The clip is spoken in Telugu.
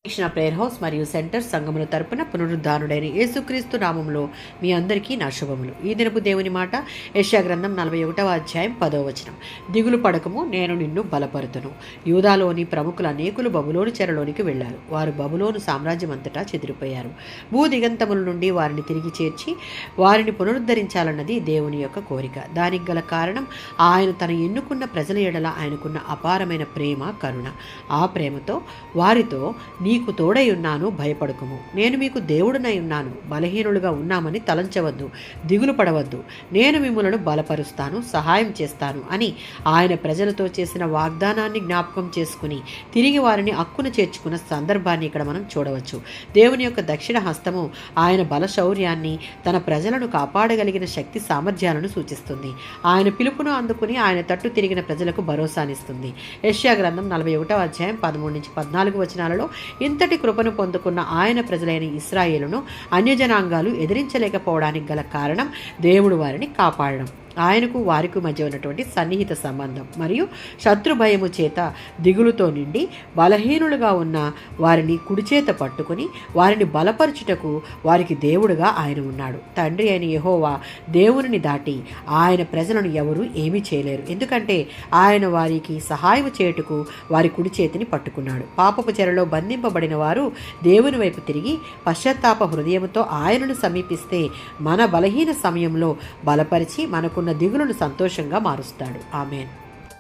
కృష్ణ ప్రేయర్ హౌస్ మరియు సెంటర్ సంఘముల తరపున పునరుద్ధానుడైన యేసుక్రీస్తు నామములో మీ అందరికీ నా శుభములు. ఈ దినపు దేవుని మాట యెషయా గ్రంథం 41వ అధ్యాయం 10వ వచనం. దిగులు పడకము, నేను నిన్ను బలపరుతును. యూదాలోని ప్రముఖులు అనేకులు బబులోను చెరలోనికి వెళ్లారు. వారు బబులోను సామ్రాజ్యం అంతటా చెదిరిపోయారు. భూ దిగంతముల నుండి వారిని తిరిగి చేర్చి వారిని పునరుద్ధరించాలన్నది దేవుని యొక్క కోరిక. దానికి గల కారణం ఆయన తన ఎన్నుకున్న ప్రజల ఎడల ఆయనకున్న అపారమైన ప్రేమ, కరుణ. ఆ ప్రేమతో వారితో, నీకు తోడై ఉన్నాను, భయపడకుము, నేను మీకు దేవుడునై ఉన్నాను, బలహీనులుగా ఉన్నామని తలంచవద్దు, దిగులు పడవద్దు, నేను మిమ్మలను బలపరుస్తాను, సహాయం చేస్తాను అని ఆయన ప్రజలతో చేసిన వాగ్దానాన్ని జ్ఞాపకం చేసుకుని తిరిగి వారిని అక్కున చేర్చుకున్న సందర్భాన్ని ఇక్కడ మనం చూడవచ్చు. దేవుని యొక్క దక్షిణ హస్తము ఆయన బల శౌర్యాన్ని, తన ప్రజలను కాపాడగలిగిన శక్తి సామర్థ్యాలను సూచిస్తుంది. ఆయన పిలుపును అందుకుని ఆయన తట్టు తిరిగిన ప్రజలకు భరోసానిస్తుంది. యెషయా గ్రంథం 41వ అధ్యాయం 13-14 వచనాలలో ఇంతటి కృపను పొందుకున్న ఆయన ప్రజలైన ఇశ్రాయేలును అన్యజనాంగాలు ఎదిరించలేకపోవడానికి గల కారణం దేవుడు వారిని కాపాడడం, ఆయనకు వారికి మధ్య ఉన్నటువంటి సన్నిహిత సంబంధం మరియు శత్రు భయము చేత దిగులుతో నిండి బలహీనులుగా ఉన్న వారిని కుడిచేత పట్టుకుని వారిని బలపరచుటకు వారికి దేవుడుగా ఆయన ఉన్నాడు. తండ్రి అయిన యెహోవా దేవునిని దాటి ఆయన ప్రజలను ఎవరూ ఏమీ చేయలేరు, ఎందుకంటే ఆయన వారికి సహాయం చేయుటకు వారి కుడి చేతిని పట్టుకున్నాడు. పాపపు చెరలో బంధింపబడిన వారు దేవుని వైపు తిరిగి పశ్చాత్తాప హృదయంతో ఆయనను సమీపిస్తే మన బలహీన సమయంలో బలపరిచి మనకున్న దిగులను సంతోషంగా మారుస్తాడు. ఆమేన్.